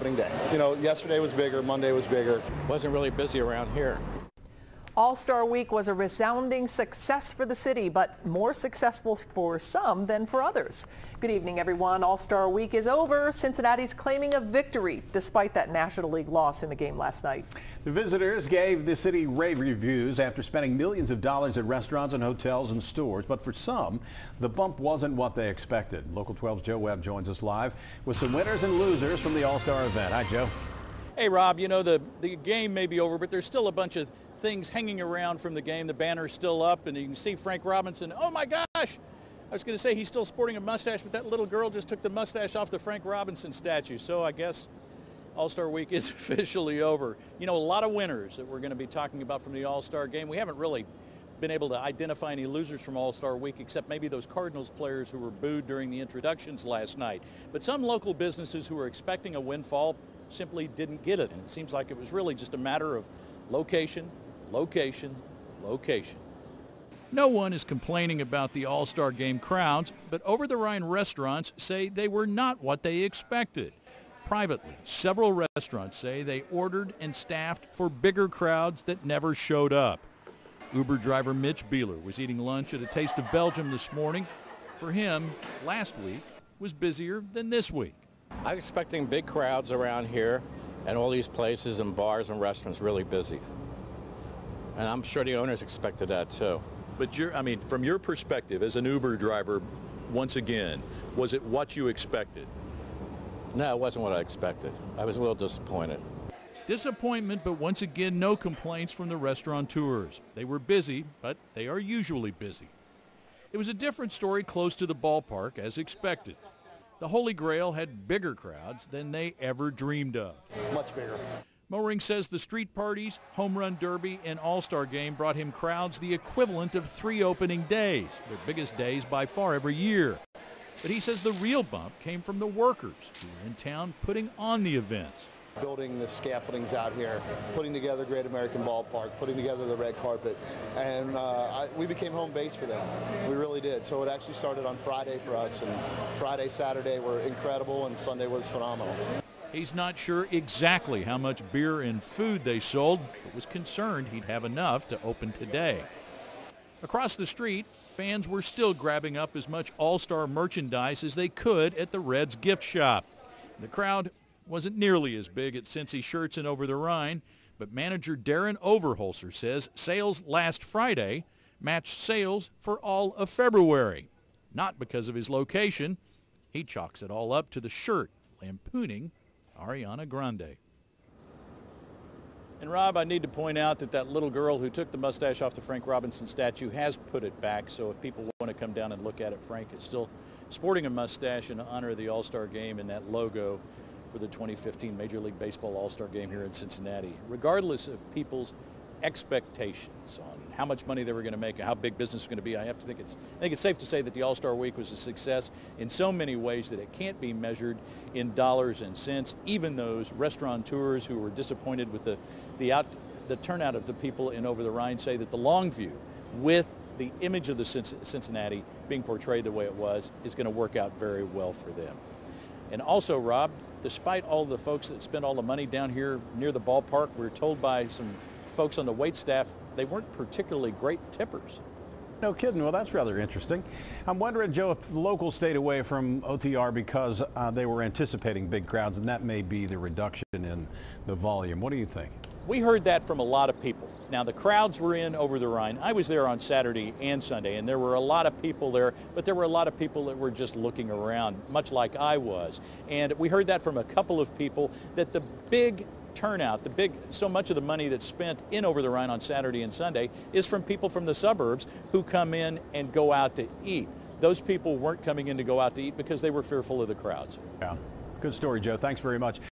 opening day. You know, yesterday was bigger, Monday was bigger. Wasn't really busy around here. All-Star Week was a resounding success for the city, but more successful for some than for others. Good evening, everyone. All-Star Week is over. Cincinnati's claiming a victory despite that National League loss in the game last night. The visitors gave the city rave reviews after spending millions of dollars at restaurants and hotels and stores. But for some, the bump wasn't what they expected. Local 12's Joe Webb joins us live with some winners and losers from the All-Star event. Hi, Joe. Hey, Rob, you know, the game may be over, but there's still a bunch of things hanging around from the game. The banner's still up, and you can see Frank Robinson. Oh, my gosh! I was going to say he's still sporting a mustache, but that little girl just took the mustache off the Frank Robinson statue. So I guess All-Star Week is officially over. You know, a lot of winners that we're going to be talking about from the All-Star game. We haven't really been able to identify any losers from All-Star Week, except maybe those Cardinals players who were booed during the introductions last night. But some local businesses who were expecting a windfall simply didn't get it. And it seems like it was really just a matter of location, location, location. No one is complaining about the All-Star Game crowds, but Over the Rhine restaurants say they were not what they expected. Privately, several restaurants say they ordered and staffed for bigger crowds that never showed up. Uber driver Mitch Beeler was eating lunch at a Taste of Belgium this morning. For him, last week was busier than this week. I'm expecting big crowds around here and all these places and bars and restaurants really busy. And I'm sure the owners expected that too. But from your perspective as an Uber driver, once again, was it what you expected? No, it wasn't what I expected. I was a little disappointed. Disappointment, but once again, no complaints from the restaurateurs. They were busy, but they are usually busy. It was a different story close to the ballpark, as expected. The Holy Grail had bigger crowds than they ever dreamed of. Much bigger. Moehring says the street parties, home run derby, and all-star game brought him crowds the equivalent of 3 opening days, their biggest days by far every year. But he says the real bump came from the workers who were in town putting on the events. Building the scaffoldings out here, putting together Great American Ballpark, putting together the red carpet, and we became home base for them. We really did. So it actually started on Friday for us, and Friday, Saturday were incredible, and Sunday was phenomenal. He's not sure exactly how much beer and food they sold, but was concerned he'd have enough to open today. Across the street, fans were still grabbing up as much all-star merchandise as they could at the Reds gift shop. The crowd wasn't nearly as big at Cincy Shirts and Over the Rhine, but manager Darren Overholser says sales last Friday matched sales for all of February. Not because of his location. He chalks it all up to the shirt, lampooning Ariana Grande. And Rob, I need to point out that little girl who took the mustache off the Frank Robinson statue has put it back. So if people want to come down and look at it, Frank is still sporting a mustache in honor of the All-Star Game and that logo for the 2015 Major League Baseball All-Star Game here in Cincinnati. Regardless of people's expectations on how much money they were going to make and how big business was going to be, I think it's safe to say that the All-Star Week was a success in so many ways that it can't be measured in dollars and cents. Even those restaurateurs who were disappointed with the turnout of the people in Over the Rhine say that the long view with the image of the Cincinnati being portrayed the way it was is going to work out very well for them. And also, Rob, despite all the folks that spent all the money down here near the ballpark, we were told by some folks on the wait staff they weren't particularly great tippers. No kidding. Well, that's rather interesting. I'm wondering, Joe, if locals stayed away from OTR because they were anticipating big crowds, and that may be the reduction in the volume. What do you think? We heard that from a lot of people. Now, the crowds were in Over the Rhine. I was there on Saturday and Sunday, and there were a lot of people there, but there were a lot of people that were just looking around, much like I was. And we heard that from a couple of people, that the big turnout, so much of the money that's spent in Over the Rhine on Saturday and Sunday is from people from the suburbs who come in and go out to eat. Those people weren't coming in to go out to eat because they were fearful of the crowds. Yeah. Good story, Joe. Thanks very much.